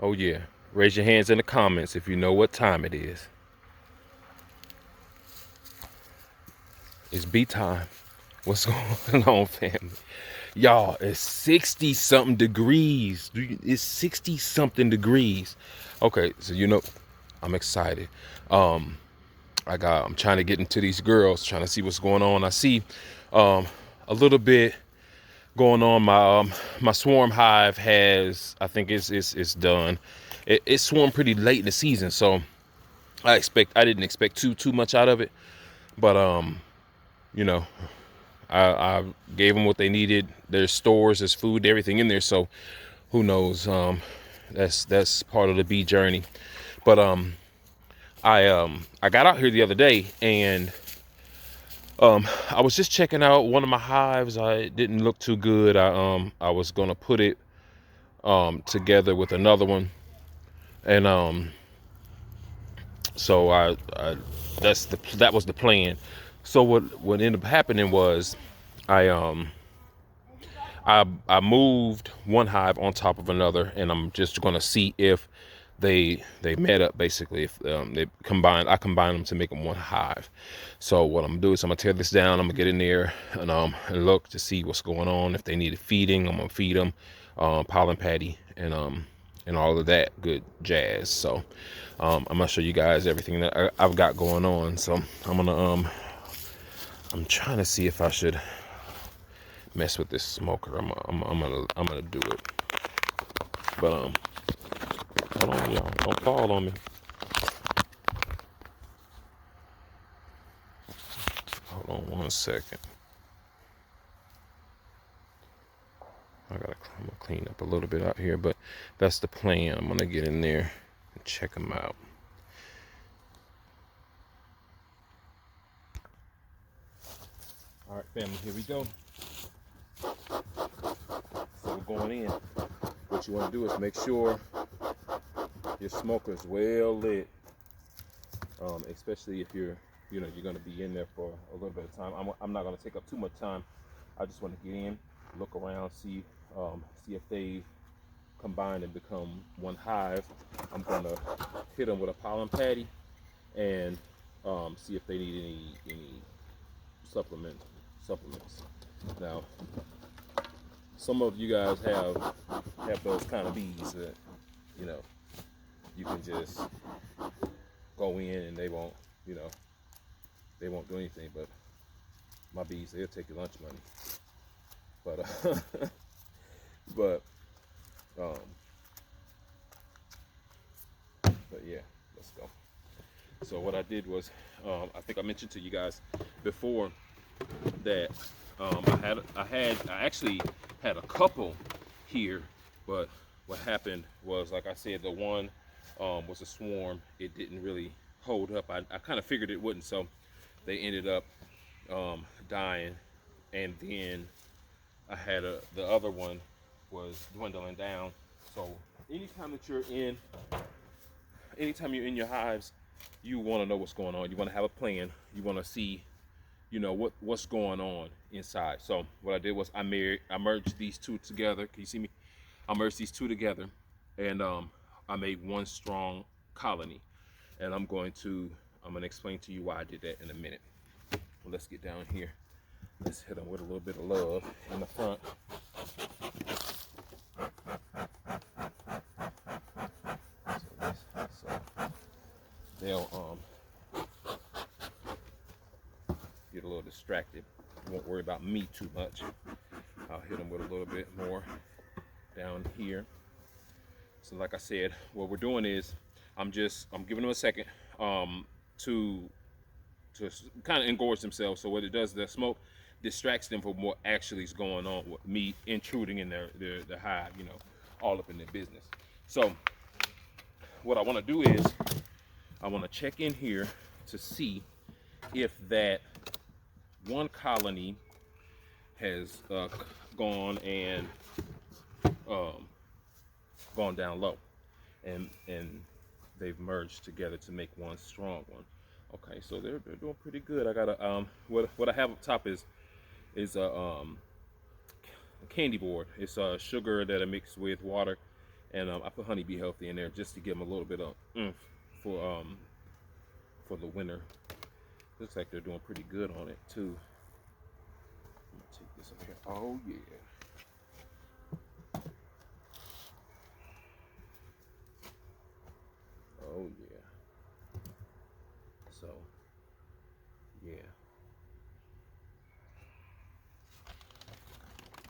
Oh yeah. Raise your hands in the comments if you know what time it is. It's bee time. What's going on, family? Y'all, it's 60 something degrees. It's 60 something degrees. Okay, so I'm excited. Um, I'm trying to get into these girls, trying to see what's going on. I see a little bit going on. My swarm hive has, I think it's done. It swarmed pretty late in the season, so I didn't expect too much out of it. But you know, I gave them what they needed. There's stores, there's food, everything in there. So who knows? That's part of the bee journey. But I got out here the other day and I was just checking out one of my hives. It didn't look too good. I was gonna put it together with another one, and so that was the plan. So what ended up happening was I um I moved one hive on top of another, and I'm just gonna see if they met up, basically. If I combine them to make them one hive. So what I'm gonna do is I'm gonna tear this down. I'm gonna get in there and look to see what's going on. If they needed feeding, I'm gonna feed them pollen patty and all of that good jazz. So I'm gonna show you guys everything that I've got going on. So I'm trying to see if I should mess with this smoker. I'm gonna do it. But hold on, y'all. Don't fall on me. Hold on 1 second. I'm gonna clean up a little bit out here, but that's the plan. I'm gonna get in there and check them out. All right, family, here we go. So we're going in. What you want to do is make sure your smoker is well lit, especially if you're going to be in there for a little bit of time. I'm not going to take up too much time. I just want to get in, look around, see if they combine and become one hive. I'm going to hit them with a pollen patty and see if they need any supplements. Now, some of you guys have those kind of bees that you can just go in and they won't do anything. But my bees, they'll take your lunch money. But um, but yeah, let's go. So what I did was, I think I mentioned to you guys before that I actually had a couple here, but what happened was, like I said, the one was a swarm. It didn't really hold up. I kind of figured it wouldn't, so they ended up dying. And then I had the other one was dwindling down. So anytime you're in your hives, you want to know what's going on. You want to have a plan. You want to see what's going on inside. So what I did was I merged these two together. Can you see me? I merged these two together, and I made one strong colony. And I'm gonna explain to you why I did that in a minute. Well, let's get down here. Let's hit them with a little bit of love in the front. So they'll get a little distracted. Won't worry about me too much. I'll hit them with a little bit more down here. So like I said, what we're doing is I'm giving them a second to kind of engorge themselves. So what it does, the smoke distracts them from what actually is going on with me intruding in their hive, all up in their business. So what I want to do is I want to check in here to see if that one colony has gone and gone down low, and they've merged together to make one strong one. Okay, so they're doing pretty good. I got a what I have up top is a candy board. It's sugar that I mix with water And I put Honeybee Healthy in there just to give them a little bit of oomph for the winter. Looks like they're doing pretty good on it too. I'm gonna take this over here. Oh yeah. Oh yeah. So yeah.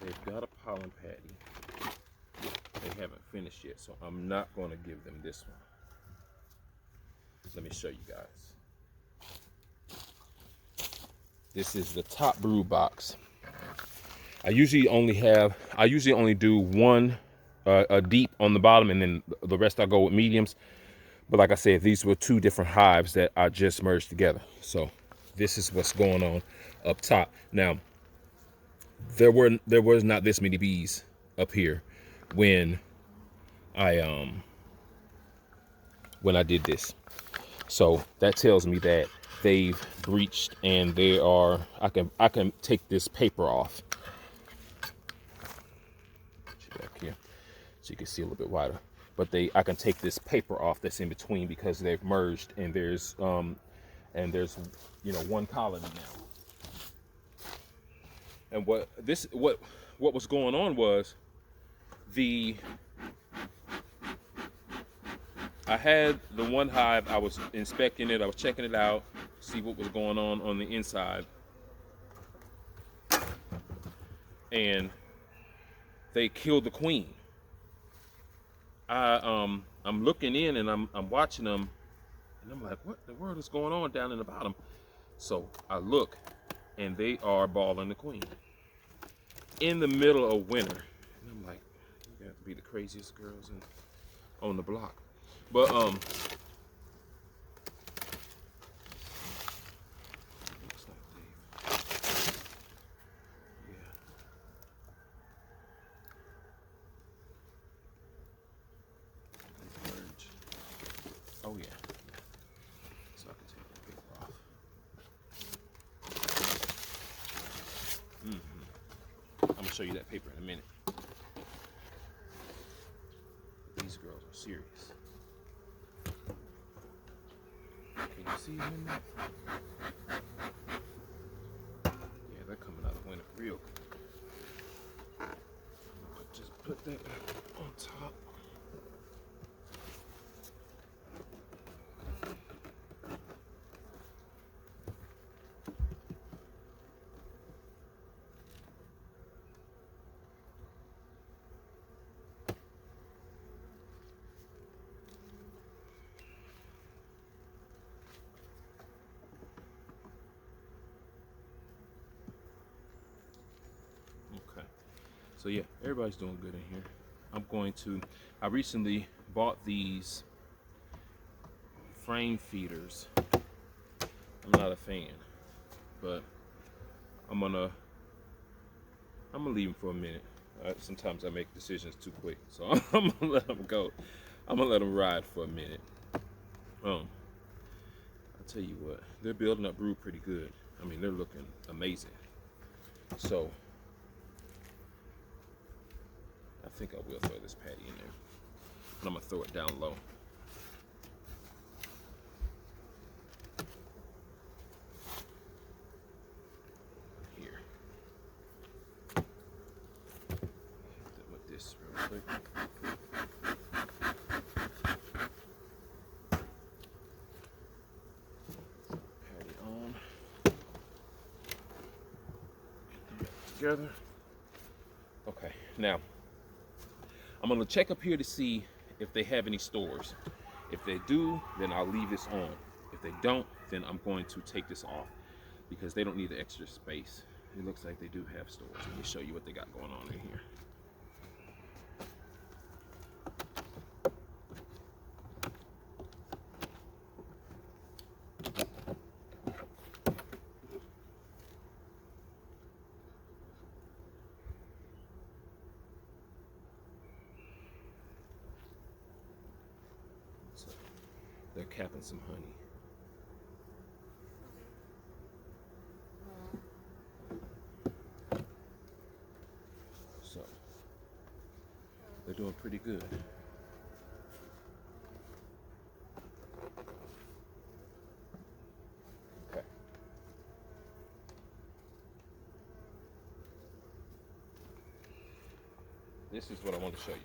They've got a pollen patty. They haven't finished yet, so I'm not going to give them this one. Let me show you guys. This is the top brood box. I usually only do one a deep on the bottom, and then the rest I go with mediums. But like I said, these were two different hives that I just merged together. So this is what's going on up top. Now, there was not this many bees up here when I did this. So that tells me that they've breached and they are, I can take this paper off. Back here so you can see a little bit wider. But I can take this paper off that's in between because they've merged and there's one colony now. And what was going on was I had the one hive, I was inspecting it, I was checking it out, see what was going on the inside. And they killed the queen. I'm looking in and I'm watching them and I'm like, what the world is going on down in the bottom? So I look and they are balling the queen in the middle of winter. And I'm like, you got to be the craziest girls on the block. But looks like they've merged. Oh yeah. So I can take that paper off. I'm gonna show you that paper in a minute. These girls are serious. Can you see them in there? Yeah, they're coming out of winter real good. Just put that on top. Okay. So yeah, everybody's doing good in here. I recently bought these frame feeders. I'm not a fan, but I'm gonna leave them for a minute. Sometimes I make decisions too quick, so I'm gonna let them go. I'm gonna let them ride for a minute. I'll tell you what, they're building up brood pretty good. I mean, they're looking amazing. So I think I will throw this patty in there, but I'm gonna throw it down low. Here. Hit that with this real quick. Patty on. Get them back together. Okay, now I'm gonna check up here to see if they have any stores. If they do, then I'll leave this on. If they don't, then I'm going to take this off because they don't need the extra space. It looks like they do have stores. Let me show you what they got going on in here. So they're capping some honey. So they're doing pretty good. this is what I want to show you.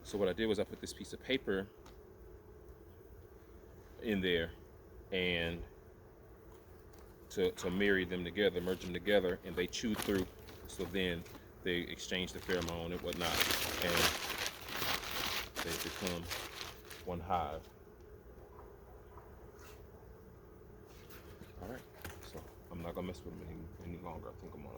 So what I did was I put this piece of paper in there, and to marry them together, merge them together, and they chew through. So then they exchange the pheromone and whatnot, and they become one hive. All right, so I'm not gonna mess with them any longer. I think I'm gonna.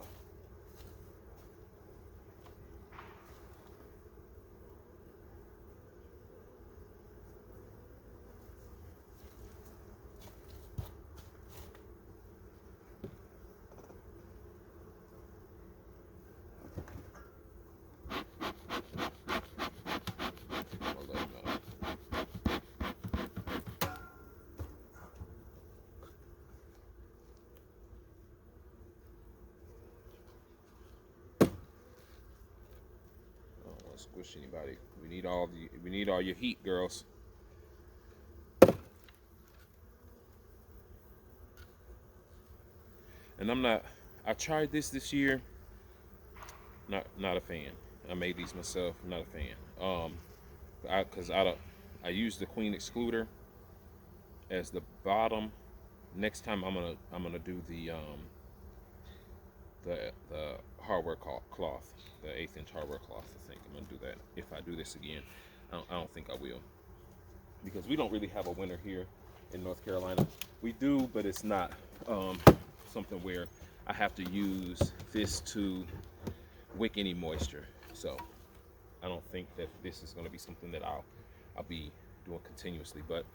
Squish anybody. We need all your heat, girls. And I tried this year. Not a fan. I made these myself. Not a fan. I used the queen excluder as the bottom. Next time I'm gonna do the hardware cloth, the 1/8 inch hardware cloth. I think I'm gonna do that if I do this again. I don't think I will, because we don't really have a winter here in North Carolina. We do, but it's not something where I have to use this to wick any moisture. So I don't think that this is going to be something that I'll be doing continuously. But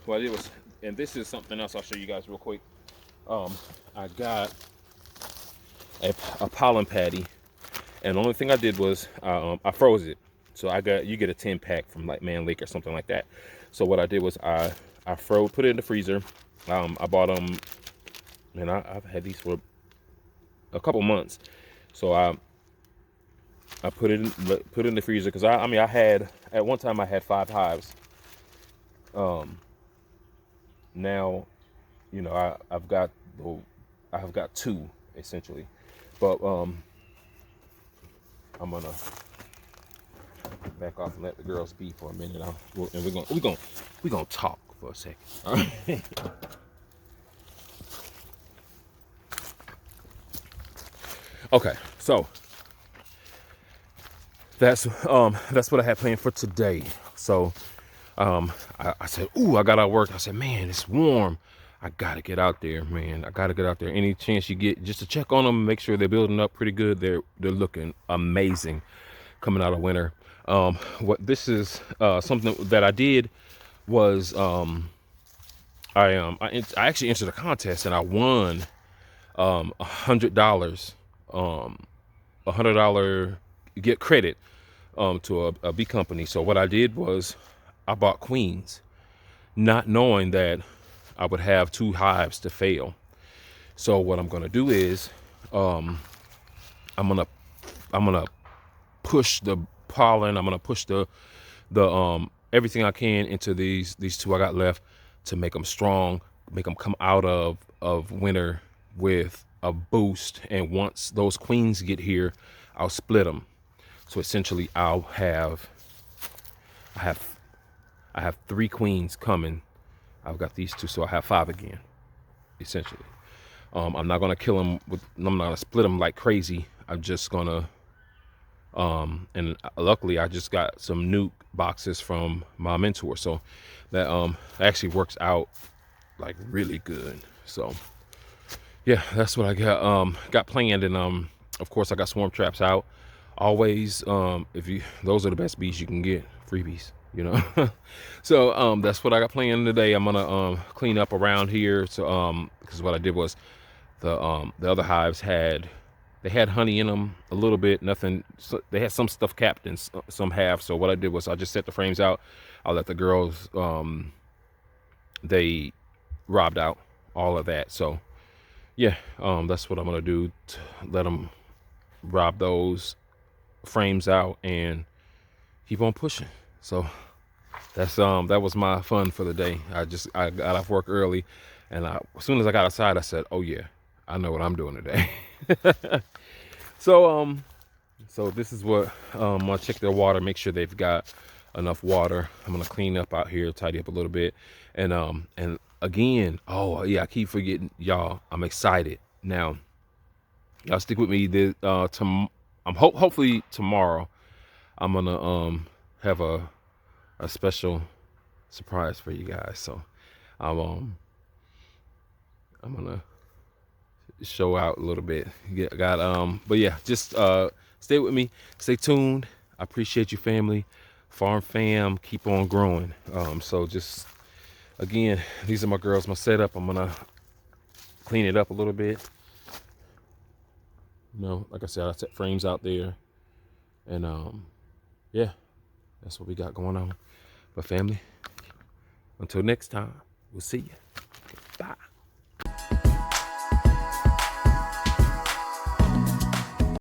what it was, and this is something else I'll show you guys real quick. I got a pollen patty, and the only thing I did was I froze it. So you get a 10-pack from like Man Lake or something like that. So what I did was I put it in the freezer. I bought them, and I've had these for a couple months. So I put it in the freezer, because I had, at one time I had 5 hives. Now, you know, I've got 2 essentially, but I'm gonna back off and let the girls be for a minute. And we're gonna talk for a second. All right. Okay, so that's what I had planned for today. So I said, ooh, I got out of work. I said, man, it's warm. I gotta get out there, man. I gotta get out there. Any chance you get, just to check on them, make sure they're building up pretty good. They're looking amazing coming out of winter. What this is, something that I did was I actually entered a contest, and I won $100, $100 get credit to a bee company. So what I did was I bought queens, not knowing that I would have 2 hives to fail. So what I'm gonna do is I'm gonna push the pollen. I'm gonna push the everything I can into these 2 I got left, to make them strong, make them come out of winter with a boost. And once those queens get here, I'll split them. So essentially I have 3 queens coming. I've got these 2, so I have 5 again, essentially. I'm not gonna kill them I'm not gonna split them like crazy. I'm just gonna and luckily I just got some nuke boxes from my mentor, so that actually works out like really good. So yeah, that's what I got planned. And of course I got swarm traps out. Always, those are the best bees you can get, freebies, you know. So that's what I got planned today. I'm gonna clean up around here. So because what I did was the other hives had honey in them a little bit, nothing. So they had some stuff capped and some half. So what I did was I just set the frames out. I'll let the girls they robbed out all of that. So yeah, that's what I'm gonna do, to let them rob those frames out and keep on pushing. So that's that was my fun for the day. I got off work early, and as soon as I got outside, I said, oh yeah, I know what I'm doing today. So So this is what I'm gonna check their water, make sure they've got enough water. I'm gonna clean up out here, tidy up a little bit, and again, oh yeah, I keep forgetting, y'all. I'm excited now. Y'all stick with me. Hopefully tomorrow I'm gonna have a special surprise for you guys. So I'm gonna show out a little bit. But yeah, just stay with me, stay tuned. I appreciate you, family. Farm fam, keep on growing. So just again, these are my girls, my setup. I'm gonna clean it up a little bit. Like I said, I set frames out there, and yeah, that's what we got going on. But family, until next time, we'll see you.